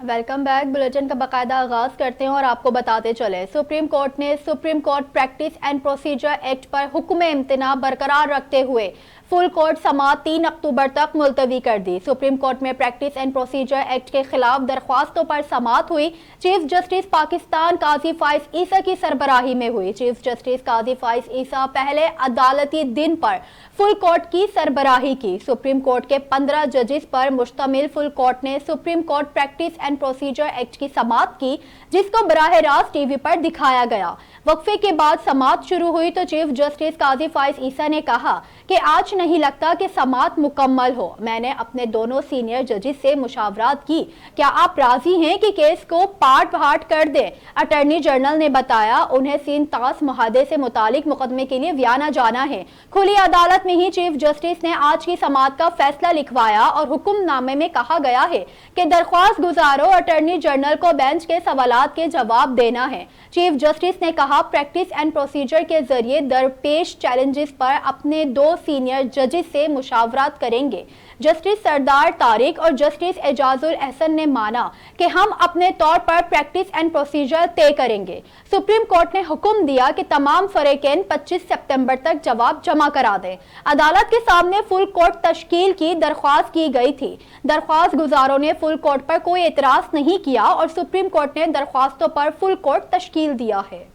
Welcome back. Bulletin का बाकायदा आगाज करते हैं और आपको बताते चले, सुप्रीम कोर्ट ने supreme court practice and procedure act पर हुक्म इम्तना बरकरार रखते हुए फुल कोर्ट समाअत 3 अक्टूबर तक मुलतवी कर दी। सुप्रीम कोर्ट में प्रैक्टिस एंड प्रोसीजर एक्ट के खिलाफ दरख्वास्तों पर समाअत हुई। चीफ जस्टिस पाकिस्तान काजी फाइज ईसा की सरबराही में हुई। चीफ जस्टिस काजी फाइज ईसा पहले अदालती दिन पर फुल कोर्ट की सरबराही की। सुप्रीम कोर्ट के 15 जजेस पर मुश्तमिल फुल कोर्ट ने supreme court practice and procedure act की समाअत की, जिसको बराह रास्त टीवी पर दिखाया गया। वक्फे के बाद समाअत शुरू हुई तो चीफ जस्टिस काजी फाइज ईसा ने कहा कि आज नहीं लगता कि समाअत मुकम्मल हो। मैंने अपने दोनों सीनियर जजेस से मुशावरात की। क्या आप राजी हैं कि केस को पार्ट पार्ट कर दें? अटॉर्नी जनरल ने बताया उन्हें सीन तास मुहादे से मुतालिक मुकदमे के लिए वियाना जाना है। खुली अदालत में ही चीफ जस्टिस ने आज की समाअत का फैसला लिखवाया और हुक्मनामे में कहा गया है कि दरख्वास्त गुजारों अटॉर्नी जनरल को बेंच के सवालात के जवाब देना है। चीफ जस्टिस ने कहा प्रैक्टिस एंड प्रोसीजर के जरिए दरपेश चैलेंजेस पर अपने 2 सीनियर जजेस से मुशावरात करेंगे। जस्टिस सरदार तारिक और जस्टिस एजाजुल एहसन ने माना कि हम अपने तौर पर प्रैक्टिस एंड प्रोसीजर तय करेंगे। सुप्रीम कोर्ट ने हुक्म दिया कि तमाम फरीकैन 25 सितंबर तक जवाब जमा करा दें। अदालत के सामने फुल कोर्ट तश्कील की दरख्वास्त की गई थी। दरख्वास्त गुजारों ने फुल कोर्ट पर कोई एतराज नहीं किया और सुप्रीम कोर्ट ने दरख्वास्तों पर फुल कोर्ट तश्कील दिया है।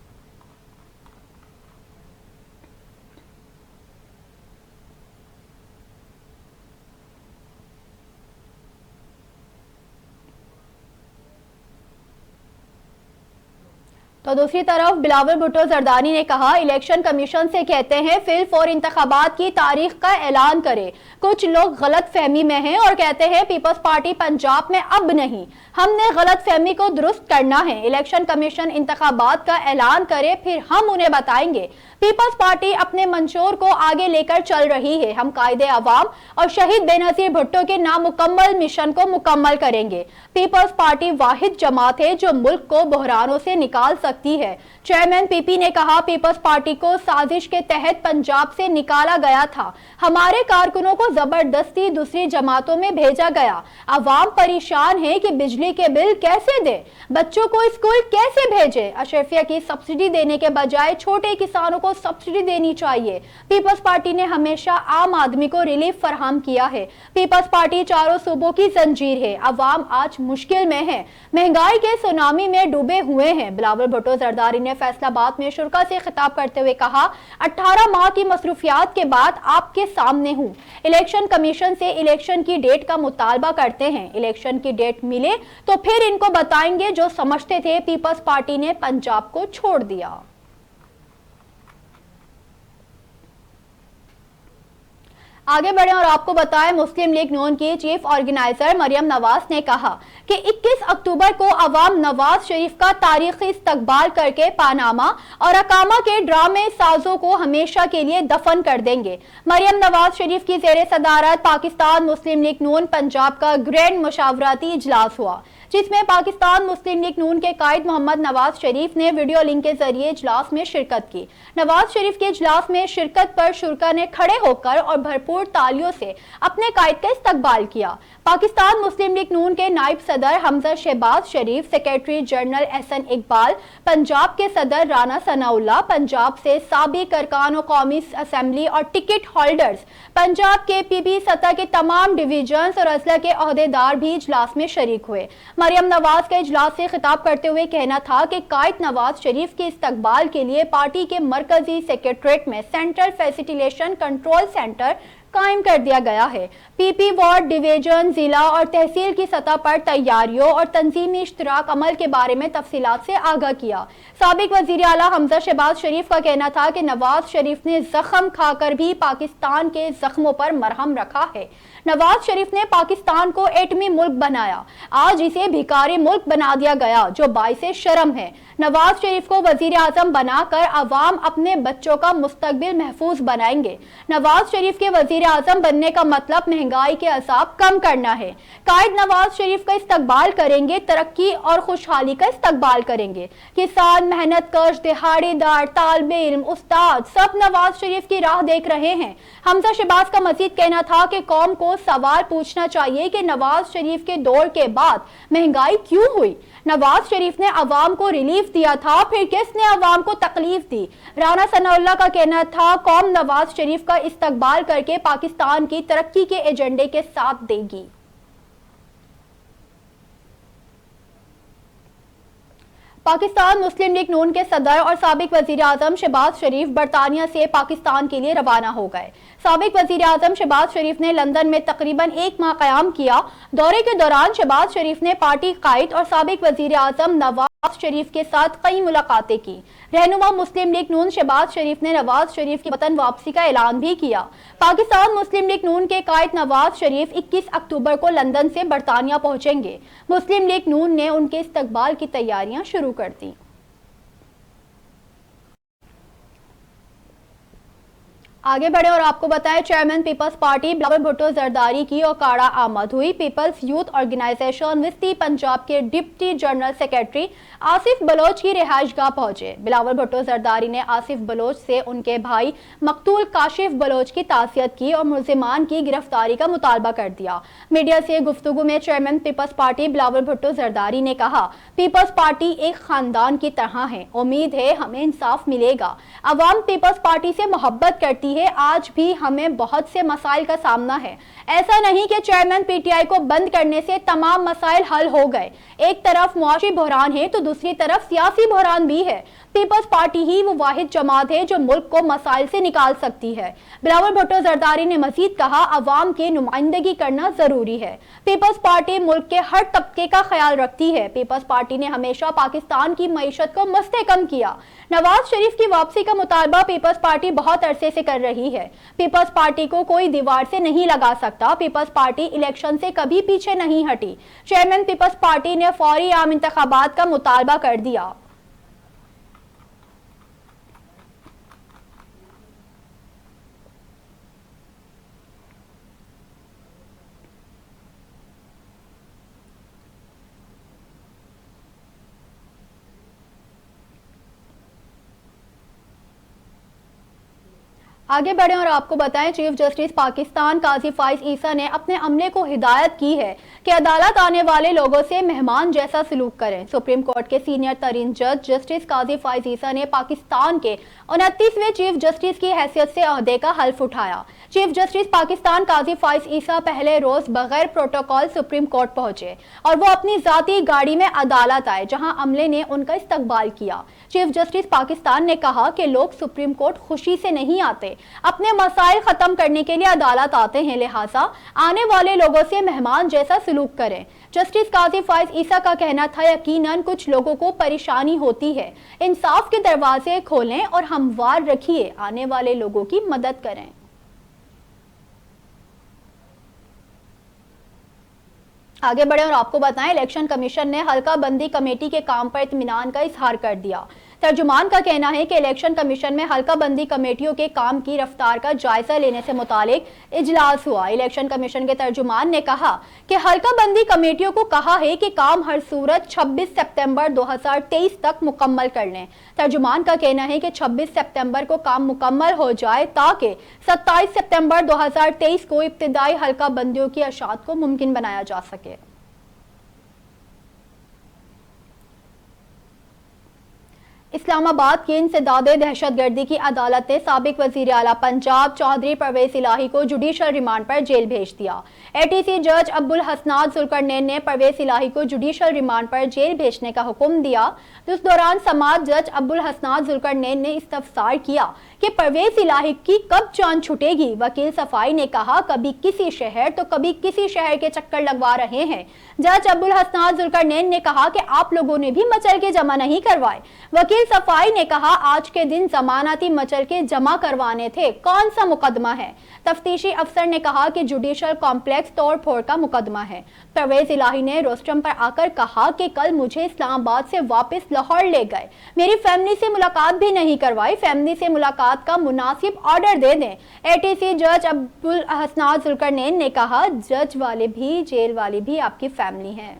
तो दूसरी तरफ बिलावल भुट्टो जरदारी ने कहा इलेक्शन कमीशन से कहते हैं फिल फॉर इंतखाबात की तारीख का ऐलान करे। कुछ लोग गलत फहमी में हैं और कहते हैं पीपल्स पार्टी पंजाब में अब नहीं। हमने गलत फहमी को दुरुस्त करना है। इलेक्शन कमीशन इंतखाबात का ऐलान करे, फिर हम उन्हें बताएंगे। पीपल्स पार्टी अपने मंशूर को आगे लेकर चल रही है। हम कायदे अवाम और शहीद बेनजीर भुट्टो के नामुकम्मल मिशन को मुकम्मल करेंगे। पीपल्स पार्टी वाहिद जमात है जो मुल्क को बहरानों से निकाल सकती है। चेयरमैन पीपी ने कहा पीपल्स पार्टी को साजिश के तहत पंजाब से निकाला गया था। हमारे कारकुनों को जबरदस्ती दूसरी जमातों में भेजा गया। अवाम परेशान है कि बिजली के बिल कैसे दे, बच्चों को स्कूल कैसे भेजे। अशरफिया की सब्सिडी देने के बजाय छोटे किसानों को सब्सिडी देनी चाहिए। पीपल्स पार्टी ने हमेशा आम आदमी को रिलीफ फराहम किया है। पीपल्स पार्टी चारों सूबों की जंजीर है। अवाम आज मुश्किल में है, महंगाई के सुनामी में डूबे हुए हैं। बिलावल भुट्टो जरदारी ने फैसलाबाद में शुरा से खिताब करते हुए कहा 18 माह की मसरूफियात के बाद आपके सामने हूँ। इलेक्शन कमीशन से इलेक्शन की डेट का मुतालबा करते हैं। इलेक्शन की डेट मिले तो फिर इनको बताएंगे। जो समझते थे पीपल्स पार्टी ने पंजाब को छोड़ दिया। आगे बढ़े और आपको बताएं मुस्लिम लीग नून की चीफ ऑर्गेनाइजर मरियम नवाज ने कहा कि 21 अक्टूबर को अवाम नवाज शरीफ का तारीखी इस्तकबाल करके पानामा और अकामा के ड्रामे साजों को हमेशा के लिए दफन कर देंगे। मरियम नवाज शरीफ की जेर सदारत पाकिस्तान मुस्लिम लीग नून पंजाब का ग्रैंड मुशावराती इजलास हुआ, जिसमें पाकिस्तान मुस्लिम लीग नून के कायद मोहम्मद नवाज शरीफ ने वीडियो लिंक के जरिए इजलास में शिरकत की। नवाज शरीफ के इजलास में शिरकत पर शुरा ने खड़े होकर और भरपूर तालियों से अपने कायद का इस्तकबाल किया। पाकिस्तान मुस्लिम लीग नून के नायब सदर हमजा शहबाज शरीफ, सेक्रेटरी जनरल एहसन इकबाल, पंजाब के सदर राना सनाउल्लाह, पंजाब से साबिक अरकान कौमी असेंबली और टिकट होल्डर्स, पंजाब के पीपी सतह के तमाम डिवीजन्स और अजला के अहदेदार भी इजलास में शरीक हुए। मरियम नवाज का इजलास से खिताब करते हुए कहना था कि कायद नवाज शरीफ के इस्तकबाल के लिए पार्टी के मरकजी सेक्रेटरीट में सेंट्रल फैसिलिटेशन कंट्रोल सेंटर कायम कर दिया गया है। पीपी वार्ड, डिवीजन, जिला और तहसील की सतह पर तैयारियों और तंजीमी इश्तराक अमल के बारे में तफसीलात से आगाह किया। साबिक वजीर आला हमजा शहबाज शरीफ का कहना था कि नवाज शरीफ ने जख्म खाकर भी पाकिस्तान के जख्मों पर मरहम रखा है। नवाज शरीफ ने पाकिस्तान को एटमी मुल्क बनाया, आज इसे भिखारी मुल्क बना दिया गया, जो बाइसे शर्म है। नवाज शरीफ को वजीर आजम बनाकर अवाम अपने बच्चों का मुस्तकबिल महफूज बनाएंगे। नवाज शरीफ के वजीर वज़ीर-ए-आज़म बनने का मतलब महंगाई के अज़ाब कम करना है। कायद नवाज शरीफ का इस्तकबाल करेंगे, तरक्की और खुशहाली का इस्तकबाल करेंगे। किसान, मेहनत कश, दिहाड़ीदार, तालिबे इल्म, उस्ताद सब नवाज शरीफ की राह देख रहे हैं। हमजा शहबाज का मजीद कहना था कि कौम को सवाल पूछना चाहिए कि नवाज शरीफ के दौर के बाद महंगाई क्यों हुई। नवाज शरीफ ने अवाम को रिलीफ दिया था, फिर किसने अवाम को तकलीफ दी। राना सनाउल्लाह का कहना था कौम नवाज शरीफ का इस्तकबाल करके पाकिस्तान की तरक्की के एजेंडे के साथ देगी। पाकिस्तान मुस्लिम लीग नून के सदर और साबिक वजीर आजम शहबाज शरीफ बरतानिया से पाकिस्तान के लिए रवाना हो गए। साबिक वजीर आजम शहबाज शरीफ ने लंदन में तकरीबन 1 माह क़याम किया। दौरे के दौरान शहबाज शरीफ ने पार्टी कायद और साबिक वजीर आजम नवाज शरीफ के साथ कई मुलाकातें की। रहनुमा मुस्लिम लीग नून शहबाज शरीफ ने नवाज शरीफ की वतन वापसी का ऐलान भी किया। पाकिस्तान मुस्लिम लीग नून के कायद नवाज शरीफ 21 अक्टूबर को लंदन से बरतानिया पहुंचेंगे। मुस्लिम लीग नून ने उनके इस्तकबाल की तैयारियां शुरू कर दी। आगे बढ़े और आपको बताएं, चेयरमैन पीपल्स पार्टी बिलावल भुट्टो जरदारी की औकाड़ा आमद हुई। पीपल्स यूथ ऑर्गेनाइजेशन विस्ती पंजाब के deputy general secretary Asif Baloch की रिहाइशगाह पहुंचे। बिलावल भुट्टो जरदारी ने आसिफ बलोच से उनके भाई मकतूल काशिफ बलोच की तासियत की और मुलजिमान की गिरफ्तारी का मुतालबा कर दिया। मीडिया से गुफ्तगू में चेयरमैन पीपल्स पार्टी बिलावल भुट्टो जरदारी ने कहा, पीपल्स पार्टी एक खानदान की तरह है, उम्मीद है हमें इंसाफ मिलेगा। अवाम पीपल्स पार्टी से मोहब्बत करती है, आज भी हमें बहुत से मसाइल का सामना है। ऐसा नहीं कि चेयरमैन पीटीआई को बंद करने से तमाम मसाइल हल हो गए। एक तरफ मुआशी बहरान है तो दूसरी तरफ सियासी बहरान भी है। पीपल्स पार्टी ही वो वाहिद जमात है जो मुल्क को मसाइल से निकाल सकती है। बिलावल भुट्टो जरदारी ने मजीद कहा, अवाम की नुमाइंदगी करना जरूरी है। पीपल्स पार्टी मुल्क के हर तबके का ख्याल रखती है। पीपल्स पार्टी ने हमेशा पाकिस्तान की मईशत को मुस्तहकम किया। नवाज शरीफ की वापसी का मुतालबा पीपल्स पार्टी बहुत अरसे से कर रही है। पीपल्स पार्टी को कोई दीवार से नहीं लगा सकता। पीपल्स पार्टी इलेक्शन से कभी पीछे नहीं हटी। चेयरमैन पीपल्स पार्टी ने फौरी आम इंतखाबात का मुतालबा कर दिया। आगे बढ़े और आपको बताएं, चीफ जस्टिस पाकिस्तान काजी फाइज ईसा ने अपने अमले को हिदायत की है कि अदालत आने वाले लोगों से मेहमान जैसा सलूक करें। सुप्रीम कोर्ट के सीनियर तरीन जज जस्टिस काजी फाइज ईसा ने पाकिस्तान के 29वें चीफ जस्टिस की हैसियत से ओहदे का हल्फ उठाया। चीफ जस्टिस पाकिस्तान काजी फाइज ईसा पहले रोज बगैर प्रोटोकॉल सुप्रीम कोर्ट पहुंचे और वो अपनी जाती गाड़ी में अदालत आए, जहां अमले ने उनका इस्तकबाल किया। चीफ जस्टिस पाकिस्तान ने कहा कि लोग सुप्रीम कोर्ट खुशी से नहीं आते, अपने मसाइल खत्म करने के लिए अदालत आते हैं, लिहाजा आने वाले लोगों से मेहमान जैसा सलूक करें। जस्टिस काजी फाइज ईसा का कहना था, यकीनन कुछ लोगों को परेशानी होती है, इंसाफ के दरवाजे खोलें और हमवार रखिए, आने वाले लोगों की मदद करें। आगे बढ़े और आपको बताएं, इलेक्शन कमीशन ने हल्का बंदी कमेटी के काम पर इत्मीनान का इजहार कर दिया। तर्जुमान का कहना है कि इलेक्शन कमीशन में हल्का बंदी कमेटियों के काम की रफ्तार का जायजा लेने से मुतालिक इजलास हुआ। इलेक्शन कमीशन के तर्जुमान ने कहा कि हल्का बंदी कमेटियों को कहा है कि काम हर सूरत 26 सितंबर 2023 तक मुकम्मल कर लें। तर्जुमान का कहना है कि 26 सितंबर को काम मुकम्मल हो जाए ताकि 27 सितंबर 2023 को इब्तिदाई हल्का बंदियों की अशात को मुमकिन बनाया जा सके। इस्लामाबाद की इंसदादे दहशतगर्दी की अदालत ने साबिक वजीर आला पंजाब चौधरी परवेज इलाही को जुडिशल रिमांड पर जेल भेज दिया। एटीसी जज अब्दुल हसनाद जुल्करनैन ने परवेज इलाही को जुडिशल रिमांड पर जेल भेजने का हुक्म दिया। इस दौरान समाअत जज अब्दुल हसनाद जुल्करनैन ने इस्तफसार किया कि परवेज इलाही की कब जान छुटेगी। वकील सफाई ने कहा, कभी किसी शहर तो कभी किसी शहर के चक्कर लगवा रहे हैं। जज अब्दुल हसनाद जुल्करनैन ने कहा कि आप लोगों ने भी मचल के जमा नहीं करवाए। वकील सफाई ने कहा, आज के दिन जमानती मचल के जमा करवाने थे, कौन सा मुकदमा है। तफ्तीशी अफसर ने कहा कि जुडिशल कॉम्प्लेक्स तोड़ फोड़ का मुकदमा है। परवेज इलाही ने रोस्टम पर आकर कहा कि कल मुझे इस्लामाबाद से वापस लाहौर ले गए, मेरी फैमिली से मुलाकात भी नहीं करवाई, फैमिली से मुलाकात سماعت کا مناسب آرڈر دے دیں۔ اے ٹی سی جج ابوالحسنات ذوالقرنین نے کہا، جج والے بھی جیل والے بھی آپ کی فیملی ہیں۔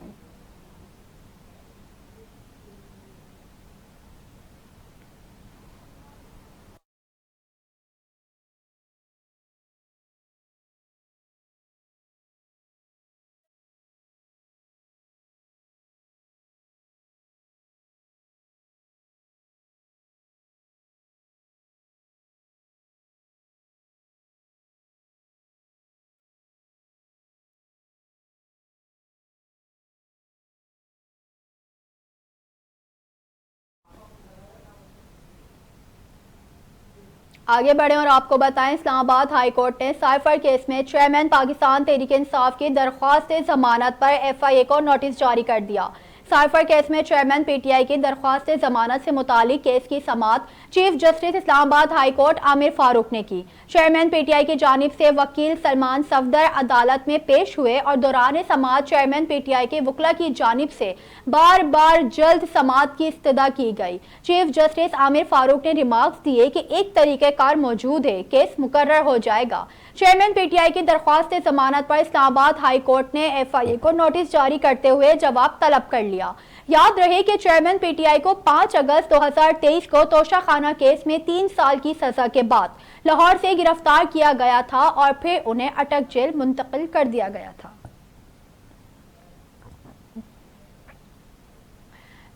آگے بڑھیں اور آپ کو بتائیں، اسلام آباد ہائی کورٹ نے سائفر کیس میں چیئرمین پاکستان تحریک انصاف کی درخواست ضمانت پر ایف آئی اے کو نوٹس جاری کر دیا۔ سائفر کیس میں چیئرمین پی ٹی آئی کی درخواست ضمانت سے متعلق کیس کی سماعت چیف جسٹس اسلام آباد ہائی کورٹ عامر فاروق نے کی۔ چیئرمین پی ٹی آئی کی جانب سے وکیل سلمان صفدر عدالت میں پیش ہوئے اور دوران سماعت چیئرمین پی ٹی آئی کے وکلا کی جانب سے بار بار جلد سماعت کی استدعا کی گئی۔ چیف جسٹس عامر فاروق نے ریمارکس دیے کہ ایک طریقہ کار موجود ہے، کیس مقرر ہو جائے گا۔ چیئرمین پی ٹی آئی کی درخواست ضمانت پر اسلام آباد ہائی کورٹ نے ایف آئی اے کو نوٹس جاری کرتے ہوئے جواب طلب کر لیا۔ یاد رہے کہ چیئرمین پی ٹی آئی کو 5 اگست 2023 کو توشہ خانہ کیس میں 3 سال کی سزا کے بعد لاہور سے گرفتار کیا گیا تھا اور پھر انہیں اٹک جیل منتقل کر دیا گیا تھا۔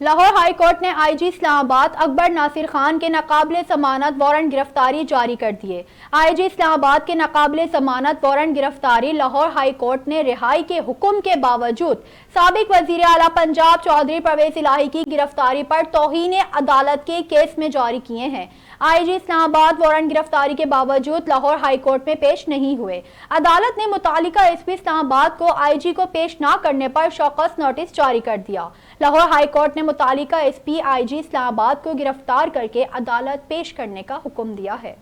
لاہور ہائی کورٹ نے آئی جی اسلام آباد اکبر ناصر خان کے ناقابل ضمانت وارنٹ گرفتاری جاری کر دیے۔ آئی جی اسلام آباد کے ناقابل ضمانت وارنٹ گرفتاری لاہور ہائی کورٹ نے رہائی کے حکم کے باوجود سابق وزیر اعلیٰ پنجاب چودھری پرویز الہی کی گرفتاری پر توہین عدالت کے کیس میں جاری کیے ہیں۔ آئی جی اسلام آباد وارنٹ گرفتاری کے باوجود لاہور ہائی کورٹ میں پیش نہیں ہوئے۔ عدالت نے متعلقہ ایس پی اسلام آباد کو آئی جی کو پیش نہ کرنے پر شوکس نوٹس جاری کر دیا۔ لاہور ہائی کورٹ نے متعلقہ ایس پی آئی جی اسلام آباد کو گرفتار کر کے عدالت پیش کرنے کا حکم دیا ہے۔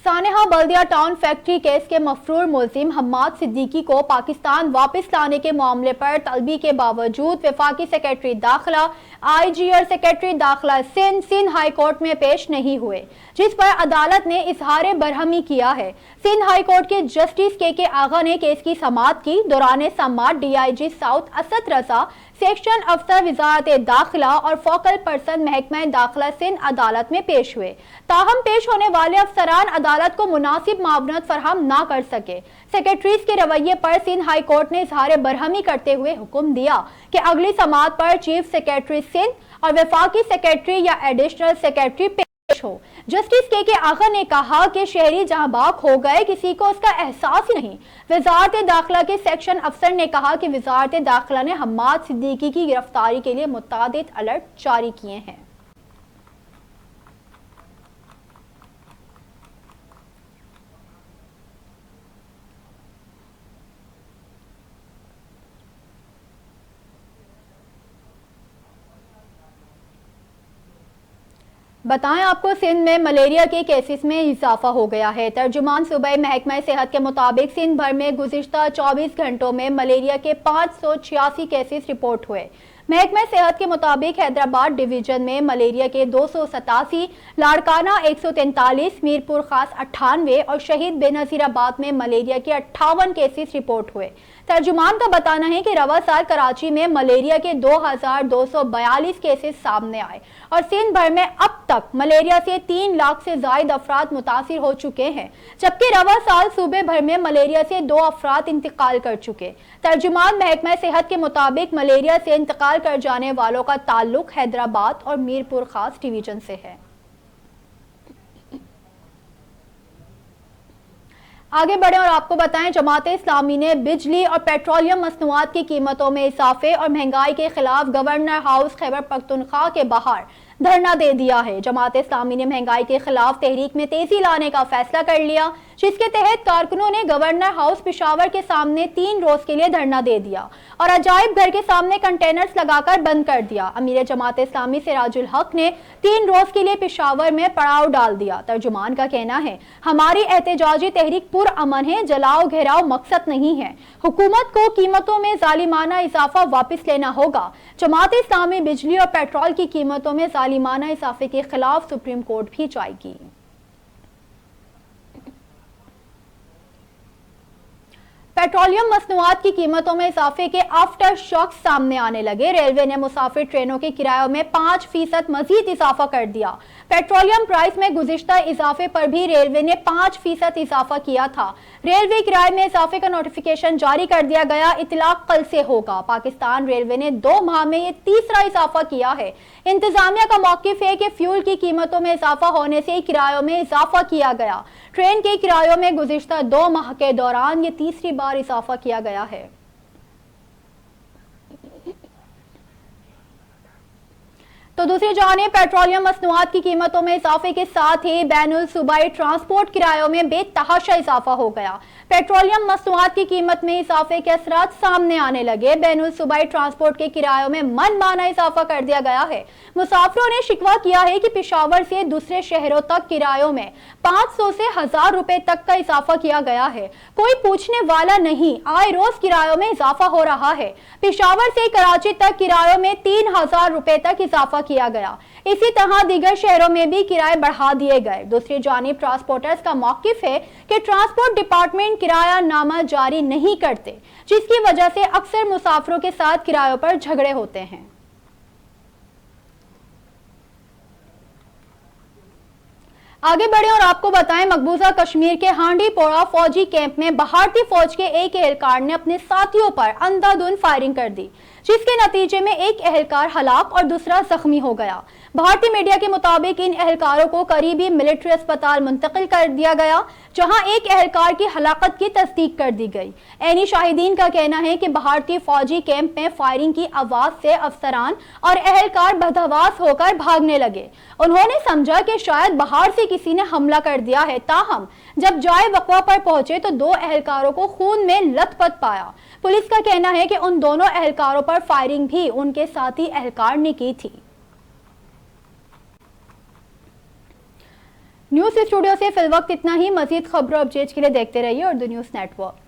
سانحہ بلدیہ ٹاؤن فیکٹری کیس کے مفرور ملزم حماد صدیقی کو پاکستان واپس لانے کے معاملے پر طلبی کے باوجود وفاقی سیکرٹری داخلہ، آئی جی اور سیکرٹری داخلہ سندھ ہائی کورٹ میں پیش نہیں ہوئے، جس پر عدالت نے اظہار برہمی کیا ہے۔ سندھ ہائی کورٹ کے جسٹس کے آغا نے کیس کی سماعت کی۔ دوران سماعت D I G south Asad Raza, section افسر وزارت داخلہ اور فوکل پرسن محکمہ داخلہ سندھ عدالت میں پیش ہوئے، تاہم پیش ہونے والے افسران عدالت کو مناسب معاونت فراہم نہ کر سکے۔ سیکرٹریز کے رویے پر سندھ ہائی کورٹ نے اظہار برہمی کرتے ہوئے حکم دیا کہ اگلی سماعت پر چیف سیکرٹری سندھ اور وفاقی سیکرٹری یا ایڈیشنل سیکرٹری پیش ہو۔ جسٹس کے آغا نے کہا کہ شہری جہاں باغ ہو گئے، کسی کو اس کا احساس ہی نہیں۔ وزارت داخلہ کے سیکشن افسر نے کہا کہ وزارت داخلہ نے حماد صدیقی کی گرفتاری کے لیے متعدد الرٹ جاری کیے ہیں۔ بتائیں آپ کو سندھ میں ملیریا کے کیسز میں اضافہ ہو گیا ہے۔ ترجمان صوبائی محکمہ صحت کے مطابق سندھ بھر میں گزشتہ 24 گھنٹوں میں ملیریا کے 586 کیسز رپورٹ ہوئے۔ محکمہ صحت کے مطابق حیدرآباد ڈویژن میں ملیریا کے 287، لاڑکانہ 143، میرپور خاص 98 اور شہید بے نظیر آباد میں ملیریا کے 58 کیسز رپورٹ ہوئے۔ ترجمان کا بتانا ہے کہ رواں سال کراچی میں ملیریا کے 2242 کیسز سامنے آئے اور سندھ بھر میں اب تک ملیریا سے 3 لاکھ سے زائد افراد متاثر ہو چکے ہیں، جبکہ رواں سال صوبے بھر میں ملیریا سے 2 افراد انتقال کر چکے۔ ترجمان محکمہ صحت کے مطابق ملیریا سے انتقال کر جانے والوں کا تعلق حیدرآباد اور میرپور خاص ڈویژن سے ہے۔ آگے بڑھیں اور آپ کو بتائیں، جماعت اسلامی نے بجلی اور پیٹرولیم مصنوعات کی قیمتوں میں اضافے اور مہنگائی کے خلاف گورنر ہاؤس خیبر پختونخوا کے باہر دھرنا دے دیا ہے۔ جماعت اسلامی نے مہنگائی کے خلاف تحریک میں تیزی لانے کا فیصلہ کر لیا۔ جس کے تحت کارکنوں نے گورنر ہاؤس پشاور کے سامنے 3 روز کے لیے دھرنا دے دیا اور عجائب گھر کے سامنے کنٹینرز لگا کر بند کر دیا۔ امیر جماعت اسلامی سراج الحق نے 3 روز کے لیے پشاور میں پڑاؤ ڈال دیا۔ ترجمان کا کہنا ہے، ہماری احتجاجی تحریک پرامن ہے، جلاؤ گھیراؤ مقصد نہیں ہے۔ حکومت کو قیمتوں میں ظالمانہ اضافہ واپس لینا ہوگا۔ جماعت اسلامی بجلی اور پیٹرول کی قیمتوں میں ظالمانہ اضافے کے خلاف سپریم کورٹ بھی جائے گی۔ پیٹرولیم مصنوعات کی قیمتوں میں اضافے کے آفٹر شاکس سامنے آنے لگے۔ ریلوے نے مسافر ٹرینوں کے کرایوں میں 5% مزید اضافہ کر دیا۔ پیٹرولیم پرائس میں گزشتہ اضافے پر بھی ریلوے نے 5% اضافہ کیا تھا۔ ریلوے کرائے میں اضافے کا نوٹیفیکیشن جاری کر دیا گیا۔ اطلاق کل سے ہوگا۔ پاکستان ریلوے نے 2 ماہ میں یہ تیسرا اضافہ کیا ہے۔ انتظامیہ کا موقف ہے کہ فیول کی قیمتوں میں اضافہ ہونے سے کرایوں میں اضافہ کیا گیا۔ ٹرین کے کرایوں میں گزشتہ 2 ماہ کے دوران یہ تیسری بار اضافہ کیا گیا ہے۔ تو دوسری جانب پیٹرولیم مصنوعات کی قیمتوں میں اضافے کے ساتھ ہی بین الصوبائی ٹرانسپورٹ کرایوں میں بے تحاشا اضافہ ہو گیا۔ پیٹرولیم مصنوعات کی قیمت میں اضافے کے اثرات سامنے آنے لگے۔ بین الصوبائی ٹرانسپورٹ کے کرایوں میں من مانا اضافہ کر دیا گیا ہے۔ مسافروں نے شکوہ کیا ہے کہ پشاور سے دوسرے شہروں تک کرایوں میں 500 سے 1000 روپے تک کا اضافہ کیا گیا ہے۔ کوئی پوچھنے والا نہیں، آئے روز کرایوں میں اضافہ ہو رہا ہے۔ پشاور سے کراچی تک کرایوں میں 3000 روپے تک اضافہ کیا گیا۔ اسی طرح دیگر شہروں میں بھی کرائے بڑھا دیے گئے۔ دوسری جانب ٹرانسپورٹرز کا موقف ہے کہ ٹرانسپورٹ ڈپارٹمنٹ کرایہ نامہ جاری نہیں کرتے، جس کی وجہ سے اکثر مسافروں کے ساتھ کرایوں پر جھگڑے ہوتے ہیں۔ آگے بڑھیں اور آپ کو بتائیں، مقبوضہ کشمیر کے ہانڈی پورہ فوجی کیمپ میں بھارتی فوج کے ایک اہلکار نے اپنے ساتھیوں پر اندھا دھند فائرنگ کر دی، جس کے نتیجے میں ایک اہلکار ہلاک اور دوسرا زخمی ہو گیا۔ بھارتی میڈیا کے مطابق ان اہلکاروں کو قریبی ملٹری اسپتال منتقل کر دیا گیا، جہاں ایک اہلکار کی ہلاکت کی تصدیق کر دی گئی۔ عینی شاہدین کا کہنا ہے کہ بھارتی فوجی کیمپ میں فائرنگ کی آواز سے افسران اور اہلکار بدحواس ہو کر بھاگنے لگے۔ انہوں نے سمجھا کہ شاید باہر سے کسی نے حملہ کر دیا ہے، تاہم جب جائے وقوع پر پہنچے تو 2 اہلکاروں کو خون میں لت پت پایا۔ پولیس کا کہنا ہے کہ ان دونوں اہلکاروں پر فائرنگ بھی ان کے ساتھی اہلکار نے کی تھی۔ نیوز اسٹوڈیو سے فی الوقت اتنا ہی۔ مزید خبروں اپڈیٹس کے لیے دیکھتے رہیے اردو نیوز نیٹ ورک۔